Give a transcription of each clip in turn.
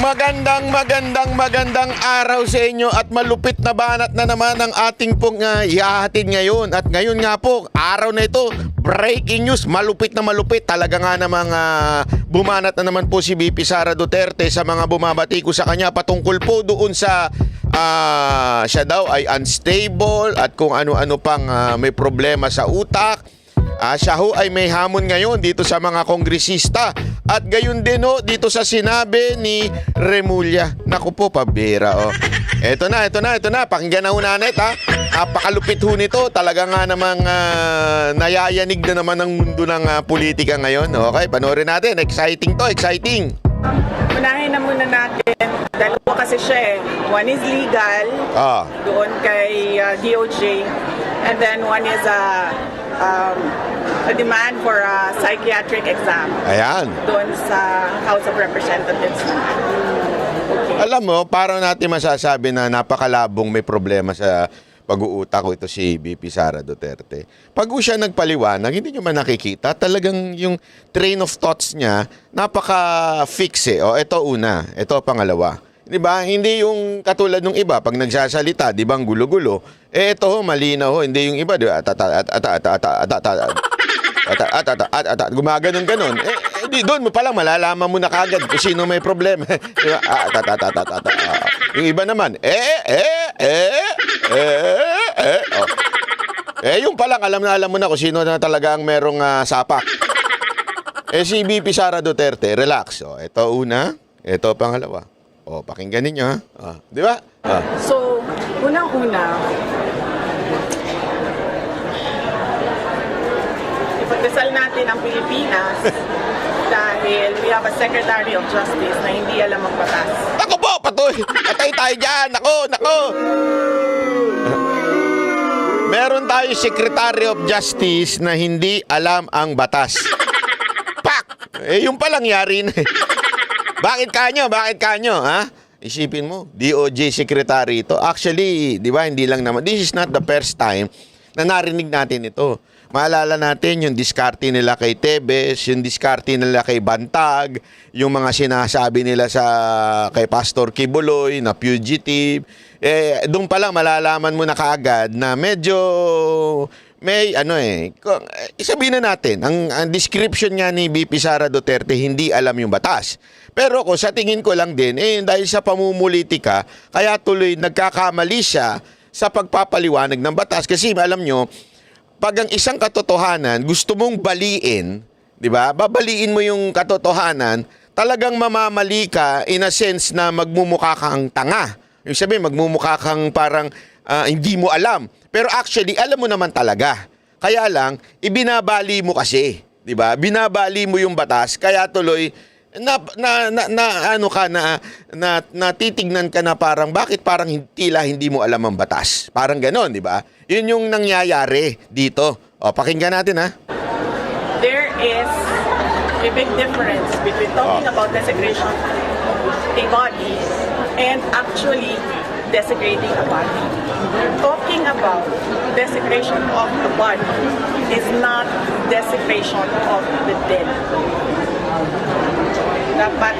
Magandang araw sa inyo at malupit na banat na naman ang ating pong ihahatid ngayon. At ngayon nga po, araw na ito, breaking news, malupit na malupit. Talaga nga namang bumanat na naman po si VP Sara Duterte sa mga bumabati ko sa kanya patungkol po doon sa siya daw ay unstable at kung ano-ano pang may problema sa utak. Siya ho ay may hamon ngayon dito sa mga kongresista at gayon din ho dito sa sinabi ni Remulla. Naku po, pabira Ito na, pakinggan na ho nanet Napakalupit ho nito. Talaga nga namang nayayanig na naman ang mundo ng politika ngayon. Okay, panoorin natin. Exciting to, exciting. Unahin na muna natin. Dalawa kasi siya eh. One is legal, doon kay DOJ. And then one is a demand for a psychiatric exam. Ayan. Doon sa House of Representatives. Okay. Alam mo, parang natin masasabi na napakalabong may problema sa pag-uutak ko ito si VP Sara Duterte. Pag siya nagpaliwanag, hindi nyo man nakikita, talagang yung train of thoughts niya, napaka-fix ito una, ito pangalawa. Di ba? Hindi yung katulad ng iba, pag nagsasalita, di ba, ang gulo-gulo. Ito ho, malinaw ho, hindi yung iba, di ba? Gumaganon ganon. Di doon mo palang malalaman mo na kagad kung sino may problema. Diba? Yung iba naman, yung palang alam mo na kung sino na talaga ang merong sapak. Si VP Sara Duterte, relax. Ito una, ito pangalawa. Pakinggan ninyo ha. Di ba? So, unang-una, ipagdasal natin ang Pilipinas dahil we have a Secretary of Justice na hindi alam ang batas. Ako po, patoy! Patay tayo dyan! Nako! Meron tayo Secretary of Justice na hindi alam ang batas. Pak! Yung palang yari na Bakit kanyo, ha? Isipin mo, DOJ Secretary ito. Actually, di ba, hindi lang naman. This is not the first time na narinig natin ito. Maalala natin yung diskarte nila kay Tebes, yung diskarte nila kay Bantag, yung mga sinasabi nila kay Pastor Kibuloy na fugitive. Doon pa lang malalaman mo na kaagad na medyo may sabihin na natin, ang description nga ni VP Sara Duterte, hindi alam yung batas. Pero ko sa tingin ko lang din, dahil sa pamumulitika, kaya tuloy nagkakamali siya sa pagpapaliwanag ng batas. Kasi alam nyo, pag ang isang katotohanan gusto mong baliin, di ba? Babaliin mo yung katotohanan, talagang mamamali ka in a sense na magmumukha kang tanga. Yung sabihin, magmumukha kang parang hindi mo alam. Pero actually, alam mo naman talaga. Kaya lang, ibinabali mo kasi, di ba? Binabali mo yung batas, kaya tuloy natitignan ka na parang bakit parang hindi mo alam ang batas. Parang gano'n, di ba? Yun yung nangyayari dito. Pakinggan natin ha. There is a big difference between talking about desecration of a body and actually desecrating a body. Talking about desecration of the body is not desecration of the dead. Dapat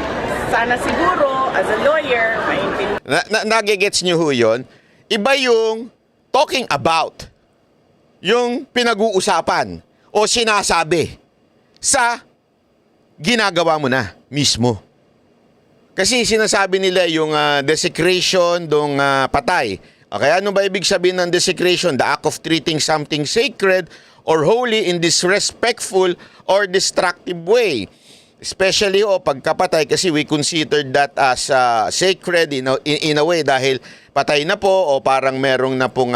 sana siguro as a lawyer maintindihan. Nagigets nyo ho yun? Iba yung talking about, yung pinag-uusapan o sinasabi sa ginagawa mo na mismo. Kasi sinasabi nila yung desecration dong patay. Okay, ano ba ibig sabihin ng desecration? The act of treating something sacred or holy in disrespectful or destructive way. Especially pagkapatay, kasi we consider that as sacred in a way dahil patay na po o parang merong na pong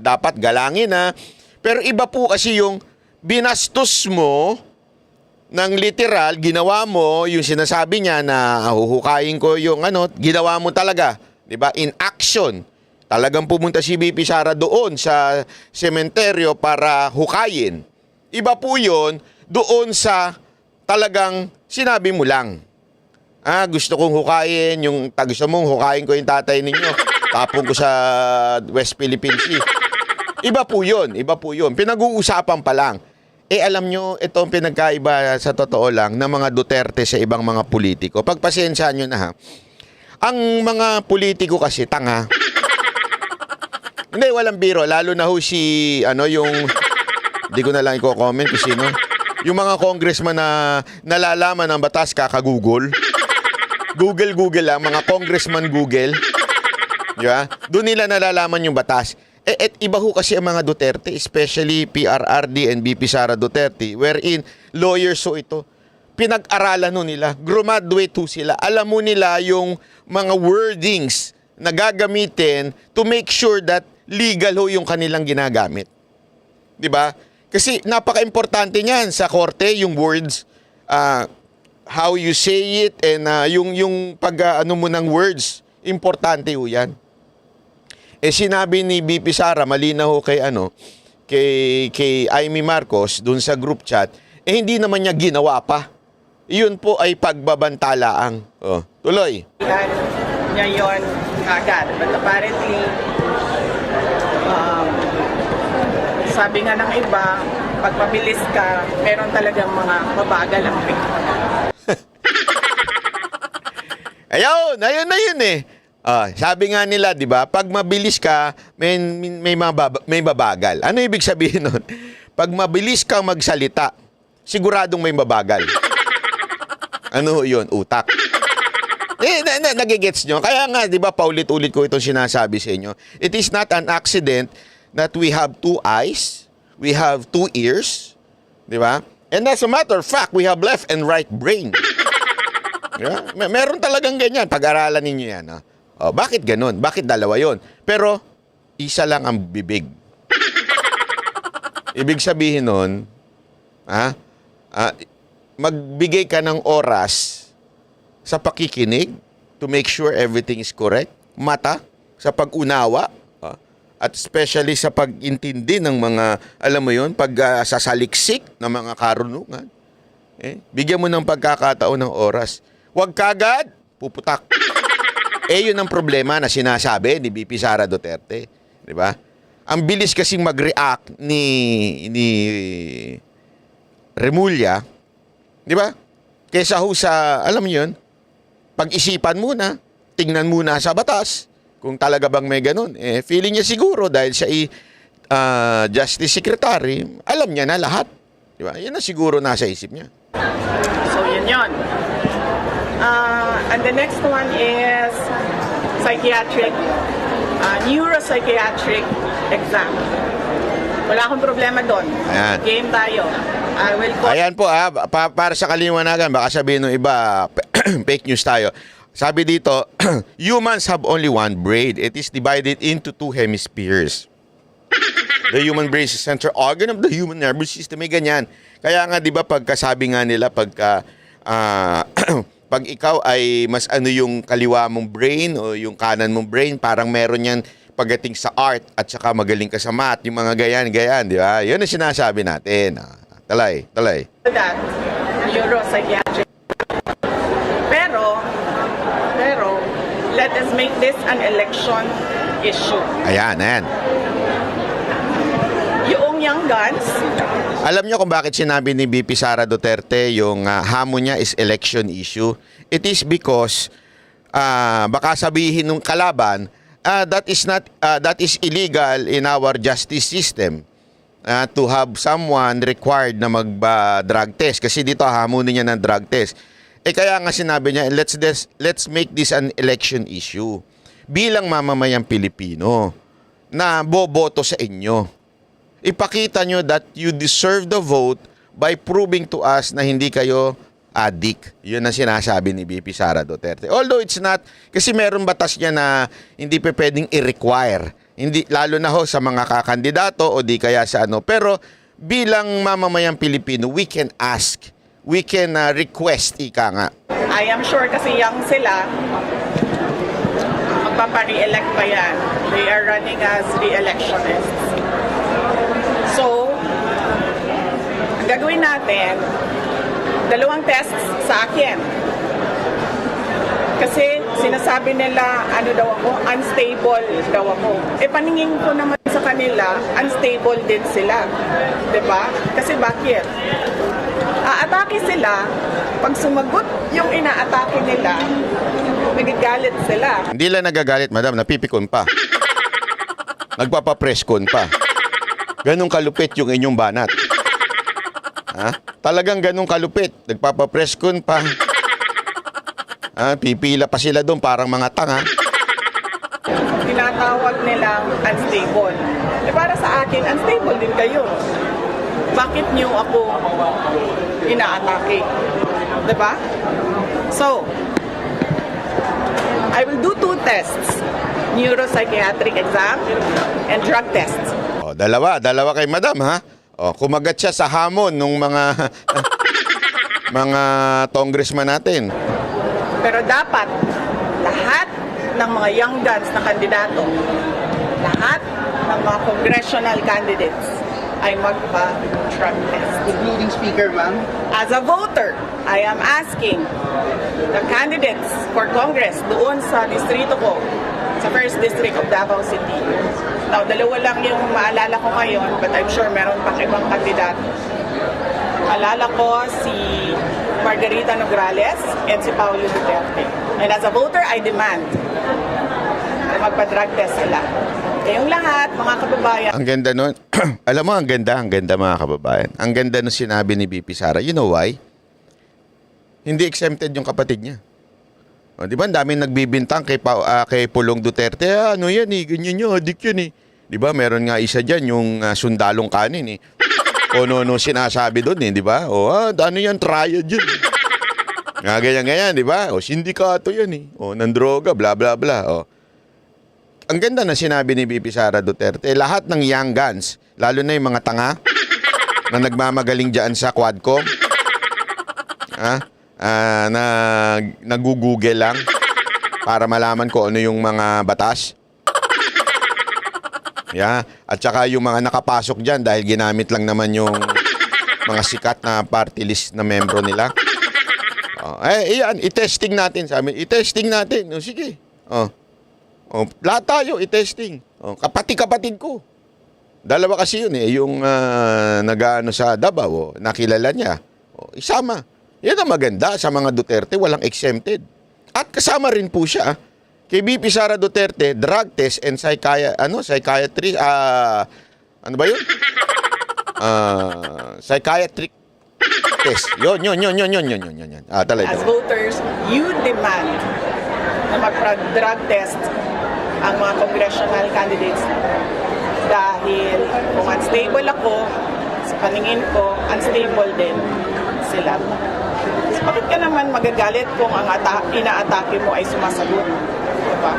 dapat galangin na. Pero iba po kasi yung binastos mo ng literal, ginawa mo yung sinasabi niya na huhukayin ko yung ginawa mo talaga, 'di ba? In action. Talagang pumunta si VP Sara doon sa sementeryo para hukayin. Iba po 'yon doon sa talagang sinabi mo lang. Gusto kong hukayin gusto mong hukayin ko yung tatay ninyo. Tapon ko sa West Philippine Sea. Iba po 'yon. Pinag-uusapan pa lang. Alam nyo, ito ang pinagkaiba sa totoo lang ng mga Duterte sa ibang mga politiko. Pagpasensyahan nyo na ha. Ang mga politiko kasi tanga. Hindi, walang biro. Lalo na ho si, yung, hindi ko na lang i-comment kung sino. Yung mga congressman na nalalaman ng batas kaka-Google. Google lang, mga congressman Google. Di ba? Doon nila nalalaman yung batas. Iba ho kasi ang mga Duterte, especially PRRD and BP Sara Duterte, wherein lawyers ho ito. Pinag-aralan ho nila, graduate ho sila. Alam mo nila yung mga wordings na gagamitin to make sure that legal ho yung kanilang ginagamit. 'Di ba? Kasi napaka-importante niyan sa korte, yung words, how you say it, and yung pag mo ng words, importante ho yan. Sinabi ni BP Sara, malinaw ho kay Amy Marcos, dun sa group chat, hindi naman niya ginawa pa. Iyon po ay pagbabantalaang. Tuloy. Niya yun agad. But apparently, sabi nga ng iba, pag mabilis ka, meron talagang mga mabagal ang picture. Ayun na yun eh. Sabi nga nila, di ba, pag mabilis ka, may mabagal. Ano ibig sabihin nun? Pag mabilis kang magsalita, siguradong may mabagal. Ano yun? Utak. Nagigets nyo? Kaya nga, di ba, paulit-ulit ko itong sinasabi sa inyo. It is not an accident that we have 2 eyes, we have 2 ears, di ba? And as a matter of fact, we have left and right brain. Yeah? Meron talagang ganyan. Pag-aralan ninyo yan. Bakit ganun? Bakit dalawa yon? Pero, isa lang ang bibig. Ibig sabihin nun, magbigay ka ng oras sa pakikinig to make sure everything is correct. Mata, sa pag-unawa, at especially sa pag-intindi ng mga, alam mo yun, sasaliksik ng mga karunungan. Bigyan mo ng pagkakataon ng oras. Huwag kagad, puputak. Yun ang problema na sinasabi ni BP Sara Duterte. Di ba? Ang bilis kasing mag-react ni Remulla, di ba? Kesa ho sa, alam mo yun, pag-isipan muna, tingnan muna sa batas, kung talaga bang may ganun. Feeling niya siguro dahil siya Justice Secretary, alam niya na lahat. Di ba? Yan na siguro nasa isip niya. So, yun. And the next one is neuropsychiatric exam. Wala akong problema doon. Ayan. Game tayo. I will go. Ayan po para sa kaliwanagan, baka sabihin ng iba, fake news tayo. Sabi dito, humans have only one brain. It is divided into 2 hemispheres. The human brain is the central organ of the human nervous system. May ganyan. Kaya nga, di ba, pagkasabi nga nila, pag ikaw ay mas yung kaliwa mong brain o yung kanan mong brain, parang meron yan pagdating sa art at saka magaling ka sa math, yung mga gayan, di ba? Yun ang sinasabi natin. Talay. That, neuropsychiatric. Pero, let us make this an election issue. Ayan. Yung young guns. Alam niyo kung bakit sinabi ni BP Sara Duterte yung hamon niya is election issue? It is because baka sabihin ng kalaban, that is illegal in our justice system. To have someone required na mag-drug test. Kasi dito hamunin niya ng drug test. Kaya nga sinabi niya, let's make this an election issue. Bilang mamamayang Pilipino na boboto sa inyo. Ipakita nyo that you deserve the vote by proving to us na hindi kayo addict. Yun ang sinasabi ni BP Sara Duterte. Although it's not, kasi meron batas niya na hindi pa pwedeng i-require. Hindi, lalo na ho sa mga kakandidato o di kaya sa ano. Pero bilang mamamayang Pilipino, we can ask. We can request, ika nga. I am sure kasi young sila, magpapa-re-elect pa yan. They are running as re-electionists. So, ang gagawin natin, 2 tests sa akin. Kasi sinasabi nila, ano daw ako, unstable daw ako. Paningin ko naman sa kanila, unstable din sila. 'Di ba? Kasi bakit? Aatake sila, pag sumagot yung inaatake nila, nagagalit sila. Hindi lang nagagalit, madam, napipikon pa. Nagpapapreskon pa. Ganong kalupit yung inyong banat. Ha? Talagang ganong kalupit. Nagpapapreskon pa. Ha? Pipila pa sila doon parang mga tanga. Tinatawag nilang unstable. Eh para sa akin, unstable din kayo. Bakit niyo ako inaatake? Diba? So, I will do 2 tests. Neuropsychiatric exam and drug tests. O, dalawa kay madam, ha? O, kumagat siya sa hamon ng mga mga congressman natin. Pero dapat, lahat ng mga young guns na kandidato, lahat ng mga congressional candidates ay magpa-drug test. Including speaker, ma'am? As a voter, I am asking the candidates for Congress doon sa distrito ko, sa 1st District of Davao City. Now, dalawa lang yung maalala ko ngayon, but I'm sure meron pang ibang kandidato. Alala ko si Margarita Nograles and si Paulo Duterte. And as a voter, I demand na magpa-drug test sila. Kayong lahat, mga kababayan. Ang ganda nun. Alam mo, ang ganda mga kababayan. Ang ganda nung sinabi ni BP Sara. You know why? Hindi exempted yung kapatid niya. O, di ba, ang daming nagbibintang kay Pulong Duterte. Ano yan eh, ganyan yun, adik yun eh. Di ba, meron nga isa dyan, yung sundalong kanin eh. O no, sinasabi doon eh, di ba? O, ano yan, triad yun. Nga ganyan, di ba? O, sindikato yan eh. O, ng droga, bla bla bla. O. Ang ganda na sinabi ni BP Sara Duterte, lahat ng young guns, lalo na yung mga tanga na nagmamagaling dyan sa Quadcom, na nag-google lang para malaman ko ano yung mga batas. Yeah. At saka yung mga nakapasok dyan dahil ginamit lang naman yung mga sikat na party list na membro nila. Iyan, i-testing natin sa amin. I-testing natin. O, sige. Lahat tayo, i-testing. Kapatid ko. Dalawa kasi yun eh. Yung nag-ano sa Davao, nakilala niya. Isama. Yan ang maganda sa mga Duterte, walang exempted. At kasama rin po siya, kay BP Sara Duterte, drug test and psychiatry, ano ba yun? Psychiatric test. Yun. Talaga. As voters, you demand na mag-drug test ang mga congressional candidates dahil kung unstable ako, sa paningin ko, unstable din sila. So, bakit ka naman magagalit kung ang inaatake mo ay sumasagot? Diba?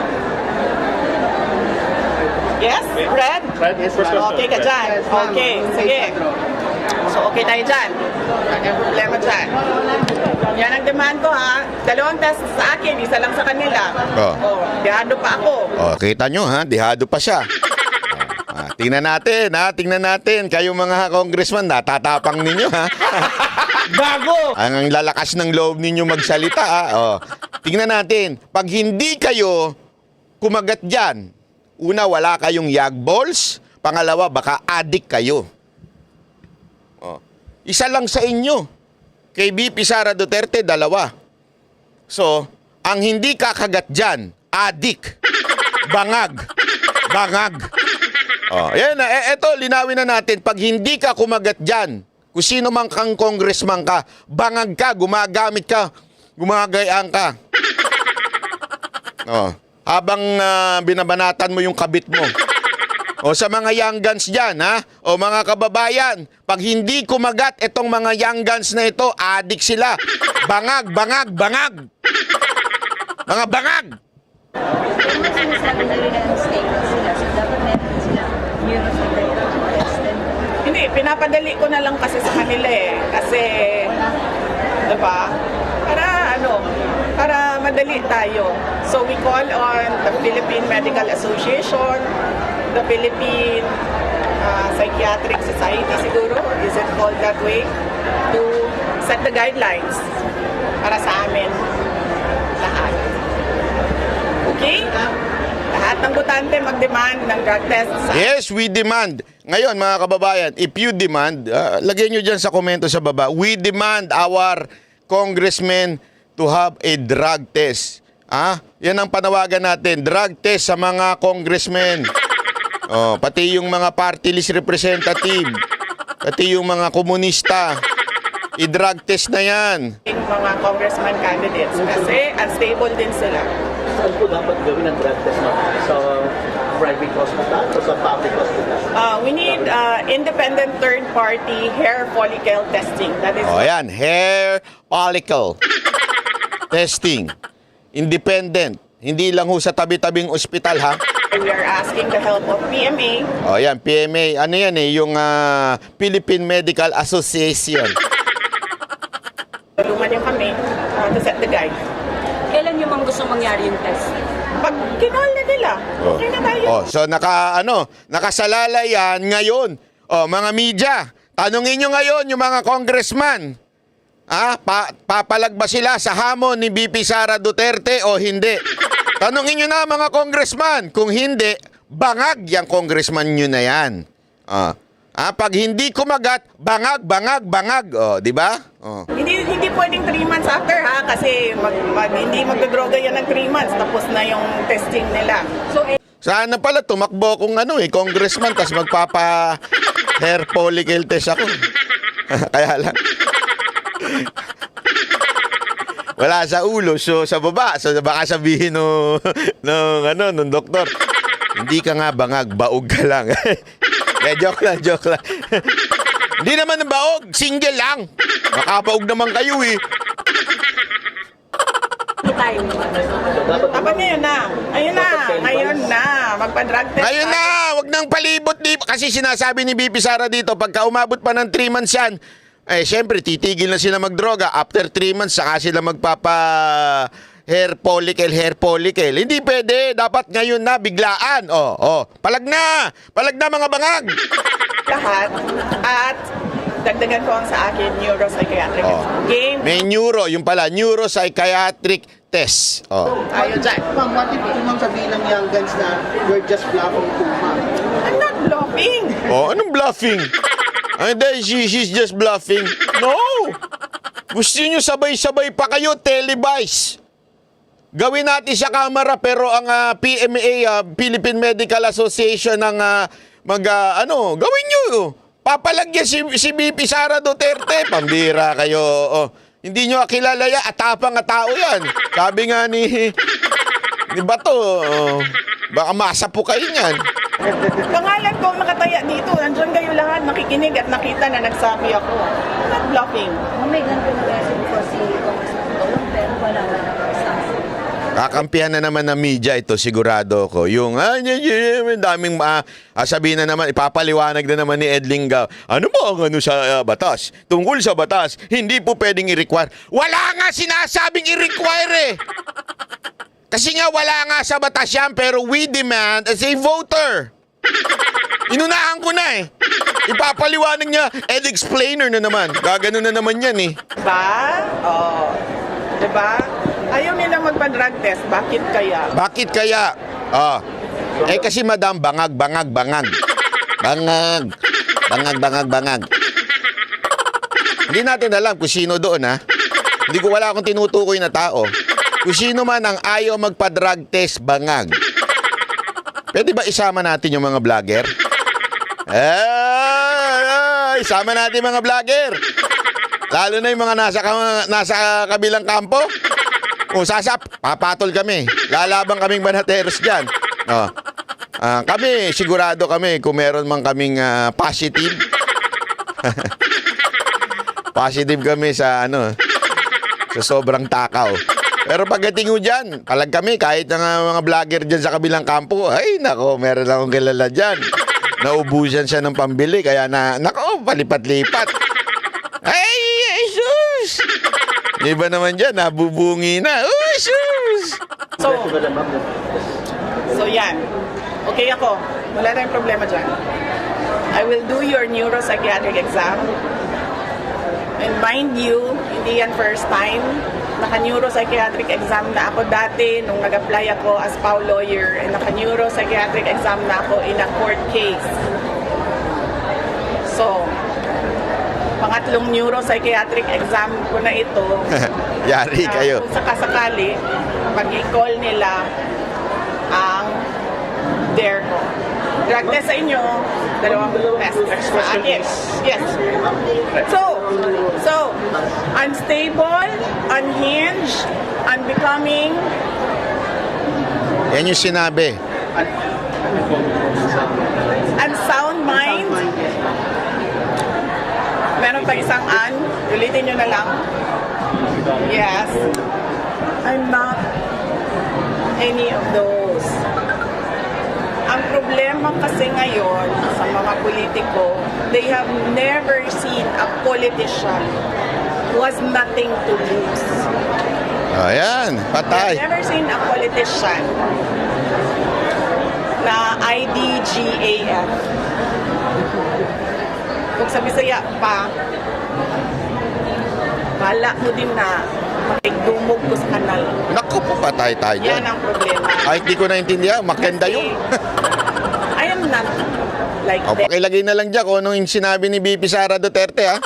Yes? Fred? Yes, ma'am. Okay ka dyan? Okay, sige. So, okay tayo dyan. Ano problema dyan? Yan ang demand ko, ha? 2 test sa akin, isa lang sa kanila. Dehado pa ako. Kita nyo ha, dihado pa siya. Tingnan natin. Kayong mga congressman, natatapang ninyo ha. Bago! Ang lalakas ng loob ninyo magsalita ha. Tingnan natin, pag hindi kayo kumagat dyan, una, wala kayong yag balls. Pangalawa, baka addict kayo. Isa lang sa inyo. Kay BP Sara Duterte, 2. So, ang hindi kakagat dyan, addict, bangag. Yan na. Eto, linawin na natin. Pag hindi ka kumagat dyan, kung sino man kang congressman ka, bangag ka, gumagamit ka, gumagayaan ka. Habang binabanatan mo yung kabit mo. Sa mga young guns dyan, ha? Mga kababayan, pag hindi kumagat itong mga young guns na ito, adik sila. Bangag. Mga bangag. Sinasabi na rin ang statement sila, so dapat meron sila neuropsychiatric test. Hindi, pinapadali ko na lang kasi sa kanila eh. Kasi, diba? Para madali tayo. So we call on the Philippine Medical Association, the Philippine Psychiatric Society siguro, is it called that way, to set the guidelines para sa amin lahat. Okay? Lahat? lahat ng botante mag-demand ng drug test sa Yes, we demand. Ngayon, mga kababayan, if you demand, lagyan nyo dyan sa komento sa baba, we demand our congressmen to have a drug test. Yan ang panawagan natin, drug test sa mga congressmen. Pati yung mga party list representative, pati yung mga komunista, i-drug test na yan. mga congressman candidates kasi unstable din sila. Saan po dapat gawin ang drug test mo? Sa private hospital o sa public hospital? We need independent third-party hair follicle testing. That is Ayan, hair follicle testing. Independent. Hindi lang ho sa tabi-tabing ospital, ha? we are asking the help of PMA. Ayan, PMA. Ano yan yung Philippine Medical Association. Tulungan niyo kami to set the guide. Kailan nyo mang gusto mangyari yung test? Pag kinol na nila, okay na tayo. So nakasalalay yan ngayon. Mga media, tanungin nyo ngayon yung mga congressman. Papalag ba sila sa hamon ni BP Sara Duterte o hindi? Tanungin nyo na mga congressman. Kung hindi, bangag yung congressman nyo na yan. Pag hindi kumagat, bangag. Di ba? Hindi pwedeng 3 months after kasi hindi magdodroga yan ng 3 months tapos na yung testing nila. So, Sana pala tumakbo kung congressman, tas magpapa hair follicle test ako. Kaya lang. Wala sa ulo, so sa baba. So baka sabihin nung doktor, hindi ka nga bangag, baog ka lang. Joke lang. Hindi naman baog, single lang. Makabaog naman kayo eh. tayo. Dapat ngayon na. Ngayon na. Magpa-drug test. Ngayon na, wag nang palibot di kasi sinasabi ni BP Sara dito, pagka umabot pa ng 3 months yan, syempre titigil na sila magdroga. After 3 months, saka sila magpapa hair follicle. Hindi pwede, dapat ngayon na, biglaan. Palag na mga bangag. Lahat. At dagdagan ko ang sa akin, neuropsychiatric game. May neuropsychiatric test. Ayun dyan. Ma'am, what if ma'am sabihin ng young guns na you're just bluffing too, ma'am? I'm not bluffing. Anong bluffing? Hindi, she's just bluffing. No! Gusto nyo sabay-sabay pa kayo, televise. Gawin natin sa camera, pero ang PMA, Philippine Medical Association, ang gawin nyo. Papalagyan si BP Sara Duterte. Pambira kayo. Hindi nyo kilala yan. Atapang tao yan. Sabi nga ni Bato, baka masapo kayo yan. Pangalan ko nakataya dito. Nandiyan kayo lahat nakikinig at nakita na nagsabi ako. I'm not bluffing. May ganito na message po si Congressman Dolong pero wala na nag-response. Kakampihan na naman ng media ito, sigurado ko. Yung, daming sabihin na naman, ipapaliwanag na naman ni Ed Lingaw. Ano mo ang sa batas? Tungkol sa batas, hindi po pwedeng i-require. Wala nga sinasabing i-require eh! Kasi nga wala nga sa batas yan, pero we demand as a voter. Inunahan ko na eh. Ipapaliwanag niya, Ed explainer na naman. Gagano na naman yan eh. Diba? Diba? Ayaw nila magpa-drug test. Bakit kaya? Bakit kaya? Kasi madam, bangag. Bangag. Hindi natin alam kung sino doon, ha? Wala akong tinutukoy na tao. Kung sino man ang ayaw magpa-drug test, bangag. Pwede ba isama natin yung mga vlogger? Isama natin mga vlogger. Lalo na yung mga nasa kabilang kampo. Kung papatol kami. Lalabang kaming banateros dyan. Kami, sigurado kami kung meron man kaming positive. Positive kami sa sa sobrang takaw. Pero pagdating mo dyan, palag kami, kahit ng mga vlogger dyan sa kabilang kampo, ay nako, meron akong kilala dyan. Naubusan siya ng pambili, kaya palipat-lipat. Ay, Jesus! Iba naman dyan, nabubungi na. Oh, sus! So yan. Okay ako. Wala tayong problema dyan. I will do your neuropsychiatric exam. And mind you, hindi yan first time. naka-neuropsychiatric exam na ako dati nung nag-apply ako as PAW lawyer, and naka-neuropsychiatric exam na ako in a court case. So, pangatlong neuropsychiatric exam ko na ito. Yari kayo. Kung sakasakali, pag i-call nila ang dare ko. Drug test sa inyo, dalawang test. Yes. Yes. So, unstable, unhinged, unbecoming. Yan yung sinabi. Unsound mind. Meron pa isang ulitin nyo na lang. Yes. I'm not any of those. Ang problema kasi ngayon sa mga politiko, they have never seen a politician who has nothing to lose. Ayan, patay. I've never seen a politician na IDGAF. Kung sa Bisaya pa, bala mo din na makigdumog ko sa kanal. Naku po, patay tayo dyan. Yan ang problema. Ay, hindi ko naintindihan. Maganda yun. I am not like O, pakilagay na lang dyan kung anong yung sinabi ni BP Sara Duterte, ha?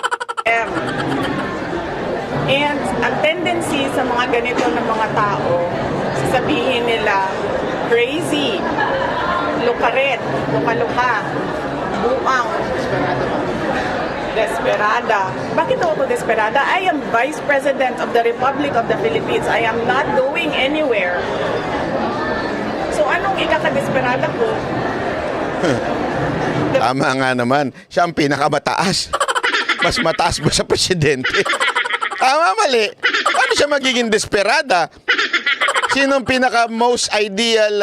them. And ang tendency sa mga ganito ng mga tao, sasabihin nila, crazy, lukaret, luka-luka, buang, desperada. Bakit ako desperada? I am Vice President of the Republic of the Philippines. I am not going anywhere. So anong ikakadesperada ko? Tama nga naman. Siya ang pinakamataas. Mas mataas ba sa presidente? Tama, mali. Paano siya magiging desperada? Sinong pinaka most ideal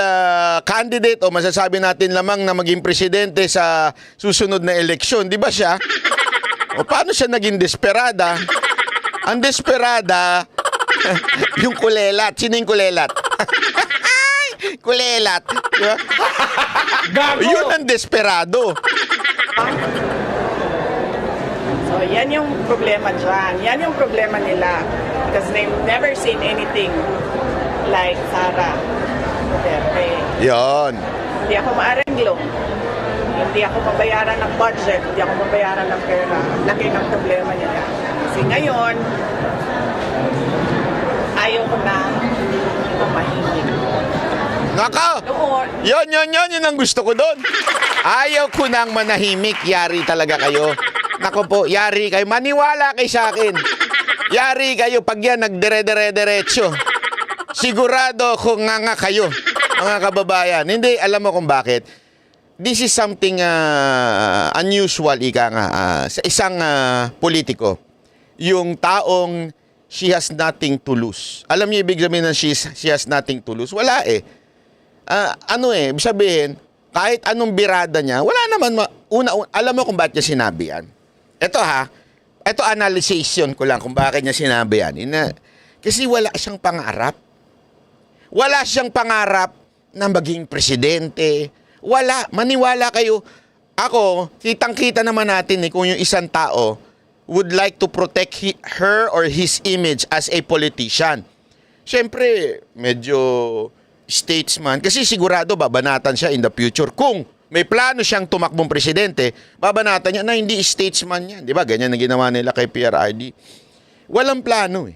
candidate o masasabi natin lamang na maging presidente sa susunod na eleksyon? Di ba siya? O paano siya naging desperada? Ang desperada, yung kulelat. Sino yung kulelat? Kulelat. Diba? Yun ang desperado. So yan yung problema dyan. Yan yung problema nila. Because they've never seen anything like Sara Duterte. Yon. Hindi ako maarenglo. Hindi ako mabayaran ng budget. Hindi ako mabayaran ng pera. Laki ng problema nila. Kasi ngayon, ayaw ko na mamahingin. Naka! Noon, Yun ang gusto ko doon. Ayaw ko nang manahimik. Yari talaga kayo. Nako po, yari kayo. Maniwala kayo sa akin. Yari kayo pag yan nagdire-dire-diretso. Sigurado kung nga kayo, mga kababayan. Hindi, alam mo kung bakit. This is something unusual, ika nga, sa isang politiko. Yung taong she has nothing to lose. Alam niyo ibig sabihin ng she has nothing to lose? Wala eh. Ibig sabihin, kahit anong birada niya, wala naman, alam mo kung bakit niya sinabi yan. Ito analyzation ko lang kung bakit niya sinabi yan. Kasi wala siyang pangarap. Wala siyang pangarap na maging presidente. Wala. Maniwala kayo. Ako, kitang-kita naman natin kung yung isang tao would like to protect her or his image as a politician. Siyempre, medyo statesman. Kasi sigurado babanatan siya in the future. Kung may plano siyang tumakbong presidente, babanatan niya na hindi statesman yan. Di ba? Ganyan ang ginawa nila kay PRRD. Walang plano eh.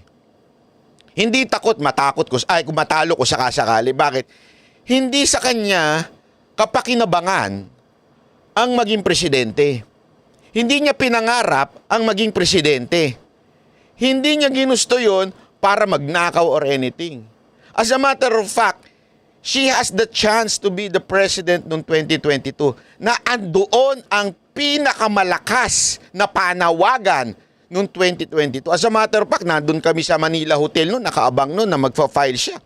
Hindi matakot ko, kung matalo ko sakasakali. Bakit? Hindi sa kanya kapakinabangan ang maging presidente. Hindi niya pinangarap ang maging presidente. Hindi niya ginusto yon para magnakaw or anything. As a matter of fact, she has the chance to be the president noong 2022 na andoon ang pinakamalakas na panawagan noong 2022. As a matter of fact, nandun kami sa Manila Hotel noon, nakaabang noon na magfa-file siya.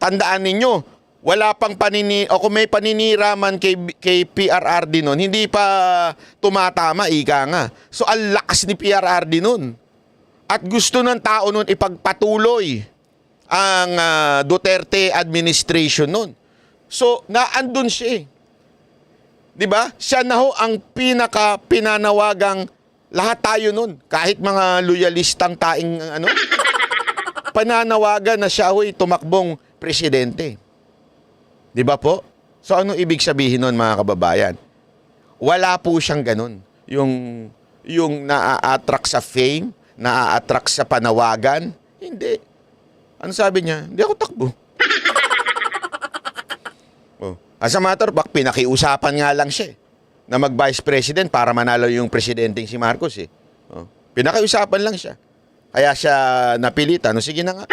Tandaan ninyo, wala pang o kung may paniniraman kay PRRD noon, hindi pa tumatama, ika nga. So, ang lakas ni PRRD noon. At gusto ng tao noon ipagpatuloy ang Duterte administration noon. So, naandun siya eh. 'Di ba? Siya na ho ang pinanawagang lahat tayo noon, kahit mga loyalistang taing pananawagan na siya ho'y tumakbong presidente. Di ba po? So ano ibig sabihin nun mga kababayan? Wala po siyang ganun. Yung naa-attract sa fame, naa-attract sa panawagan. Hindi. Ano sabi niya? Hindi ako takbo. Oh. As a matter of fact, pinakiusapan nga lang siya na mag-vice president para manalo yung presidenteng si Marcos eh. Oh. Pinakiusapan lang siya. Kaya siya napilitan. No, sige na nga.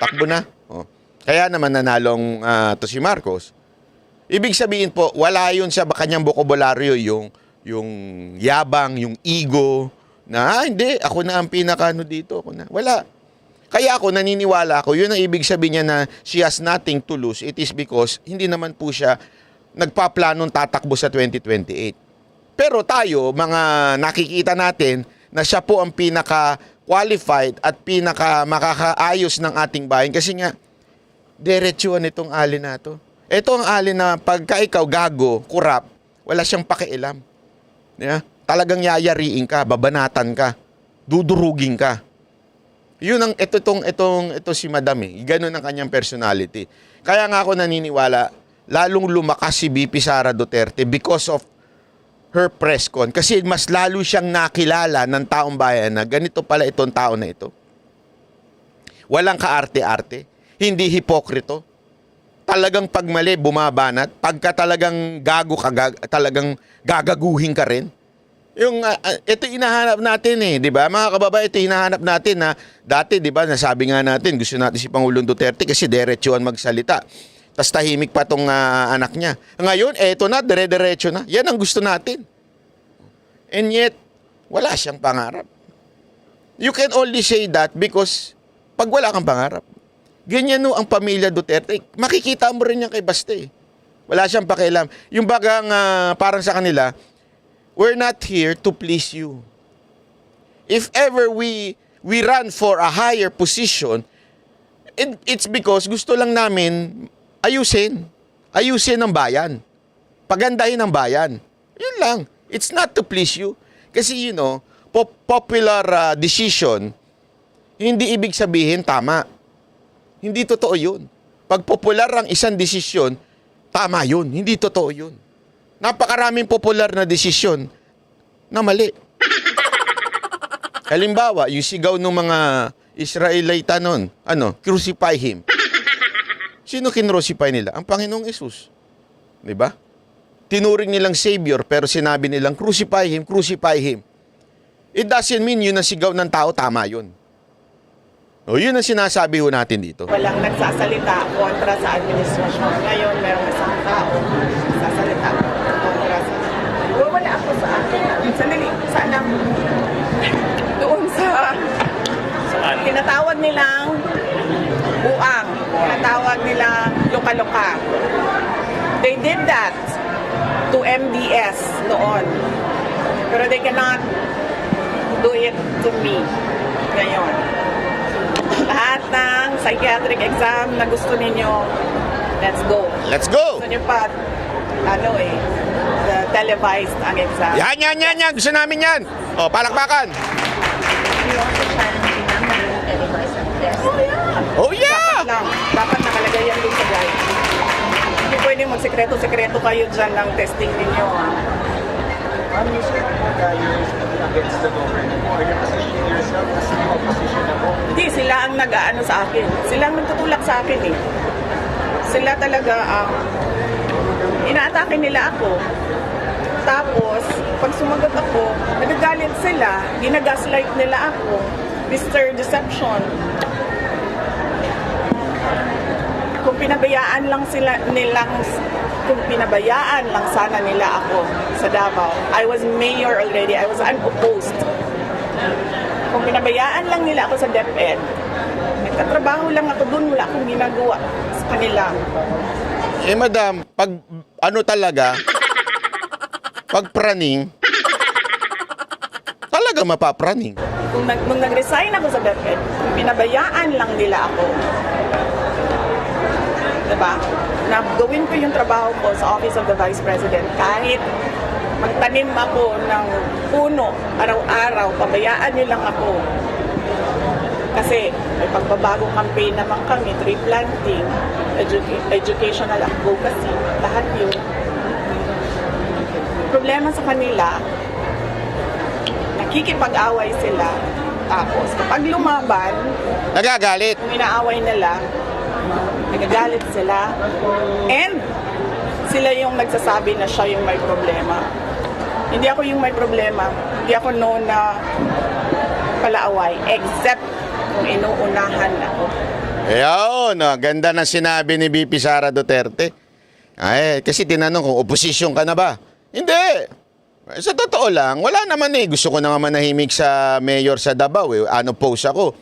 Takbo na. Oh. Kaya naman nanalong to si Marcos. Ibig sabihin po, wala yun sa kanyang bokabularyo yung yabang, yung ego, na hindi, ako na ang pinakano dito. Ako na. Wala. Kaya ako, naniniwala ako, yun ang ibig sabihin niya na she has nothing to lose. It is because hindi naman po siya nagpaplanong tatakbo sa 2028. Pero tayo, mga nakikita natin na siya po ang pinaka-qualified at pinaka-makakaayos ng ating bayan. Kasi nga, diretsuhan itong alin na to. Ito ang alin na pagka ikaw gago, kurap, wala siyang pakialam. Yeah? Talagang yayariin ka, babanatan ka, dudurugin ka. Yun ang ito si Madam eh. Ganun ang kanyang personality. Kaya nga ako naniniwala, lalong lumakas si BP Sara Duterte because of her press con. Kasi mas lalo siyang nakilala ng taong bayan na ganito pala itong tao na ito. Walang kaarte-arte. Hindi hipokrito. Talagang pag mali, bumabanat. Pagka talagang gago ka, talagang gagaguhin ka rin. Ito hinahanap natin eh, di ba? Mga kababayan, ito hinahanap natin na dati, di ba, nasabi nga natin, gusto natin si Pangulong Duterte kasi diretsuhan magsalita. Tapos tahimik pa tong anak niya. Ngayon, eto na, dire-diretso na. Yan ang gusto natin. And yet, wala siyang pangarap. You can only say that because pag wala kang pangarap. Ganyan no ang pamilya Duterte. Makikita mo rin yan kay Baste. Wala siyang pakialam. Yung bagang parang sa kanila, we're not here to please you. If ever we run for a higher position, it's because gusto lang namin ayusin. Ayusin ang bayan. Pagandahin ang bayan. Yun lang. It's not to please you. Kasi popular decision, hindi ibig sabihin tama. Hindi totoo yun. Pag popular ang isang desisyon, tama yun. Hindi totoo yun. Napakaraming popular na desisyon na mali. Halimbawa, yung sigaw ng mga Israelita nun, crucify him. Sino kinrucify nila? Ang Panginoong Yesus. Diba? Tinuring nilang Savior, pero sinabi nilang crucify him, crucify him. It doesn't mean yun ang sigaw ng tao, tama yun. O, yun ang sinasabi ho natin dito. Walang nagsasalita kontra sa administrasyon. Ngayon, merong isang tao nagsasalita kontra sa... Wala ako sa akin. Sandali, saan lang? Doon sa... Tinatawag nilang buang. Tinatawag nilang luka-luka. They did that to MDS noon. Pero they cannot do it to me ngayon. Lahat ng psychiatric exam na gusto ninyo, let's go. Let's go! Gusto nyo pa, televised ang exam. Yan. Gusto namin yan. O, palakpakan. You also challenging na maging televised ang test. Oh, yeah! Dapat nakalagay yan dun sa guide. Hindi pwedeng magsekreto-sekreto kayo dyan ng testing ninyo. Ma'am, you said that you're speaking against the government. Are you positioning yourself as the opposition na po? Hindi, sila ang nag-aano sa akin. Sila ang nagtutulak sa akin eh. Sila talaga ang inaatake nila ako. Tapos, pag sumagot ako, nagagalit sila, ginagaslight nila ako. Mr. Deception. Kung pinabayaan lang sana nila ako sa Davao. I was mayor already. I was unopposed. Kung pinabayaan lang nila ako sa DepEd, nagtatrabaho lang ako doon, wala akong ginagawa sa kanila. Madam, pag pag praning, talaga mapapraning. Nung nag-resign ako sa DepEd, kung pinabayaan lang nila ako, diba? Na gawin ko yung trabaho ko sa Office of the Vice President, kahit magtanim ako ng puno araw-araw, pabayaan nyo lang ako. Kasi may pagbabagong campaign naman kami, tree planting, educational advocacy, lahat yun. Problema sa kanila, nakikipag-away sila. Tapos kapag lumaban, Nagagalit. kung inaaway nila, nagagalit sila. And sila yung nagsasabi na siya yung may problema. Hindi ako yung may problema. Hindi ako known na palaaway. Except kung inuunahan ako. Ayun, ganda ng sinabi ni VP Sara Duterte. Ay, kasi tinanong kung opposition ka na ba? Hindi. Sa totoo lang, wala naman eh. Gusto ko na nga manahimik sa mayor sa Davao eh. Post ako.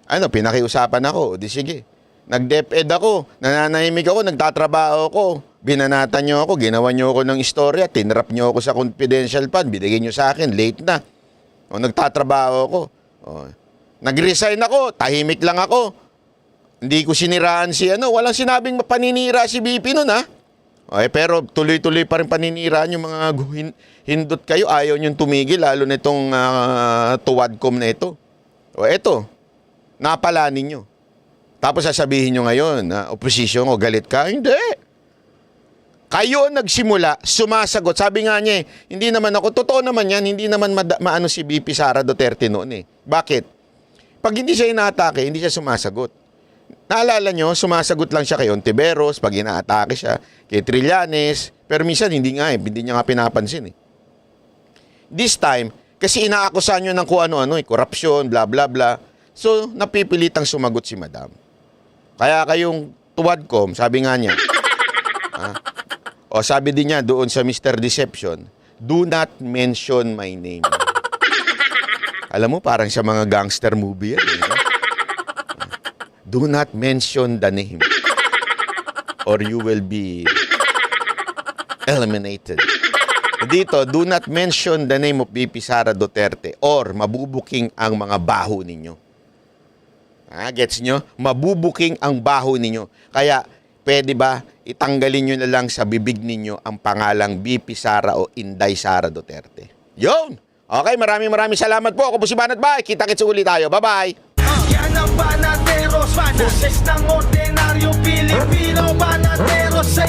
Pinakiusapan ako. Di sige. Nag-DepEd ako. Nananahimik ako. Nagtatrabaho ako. Binanatan nyo ako. Ginawa nyo ako ng istorya. Tinrap nyo ako sa confidential fund. Binigay nyo sa akin. Late na. Nagtatrabaho ako. Nag-resign ako. Tahimik lang ako. Hindi ko siniraan si Walang sinabing paninira si BP nun ha. Pero tuloy-tuloy pa rin paniniraan yung mga hindot kayo. Ayaw niyong tumigil, lalo na itong tuwadcom na ito. Eto, napala ninyo. Tapos sasabihin nyo ngayon, opposition o galit ka? Hindi. Kayo nagsimula, sumasagot. Sabi nga niya, hindi naman ako, totoo naman yan, hindi naman maano si BP Sara Duterte noon eh. Bakit? Pag hindi siya inaatake, hindi siya sumasagot. Naalala nyo, sumasagot lang siya kay Ontiveros pag inaatake siya, kay Trillanes, pero minsan hindi niya nga pinapansin eh. This time, kasi inaakusan nyo ng kung ano-ano, korupsyon, bla bla bla. So, napipilitang sumagot si Madam. Kaya kayong tuwadcom, sabi nga niya, sabi din niya doon sa Mr. Deception, do not mention my name. Alam mo, parang sa mga gangster movie yan. Do not mention the name or you will be eliminated. Dito, do not mention the name of VP Sara Duterte or mabubuking ang mga baho ninyo. Gets nyo? Mabubuking ang baho ninyo. Kaya, pwede ba itanggalin nyo na lang sa bibig ninyo ang pangalang VP Sara o Inday Sara Duterte? Yun! Okay, maraming salamat po. Ako po si Banat Bay. Kita-kits ulit tayo. Bye-bye! Yan ang Banateros, boses ng ordinaryo Pilipino. Banateros sa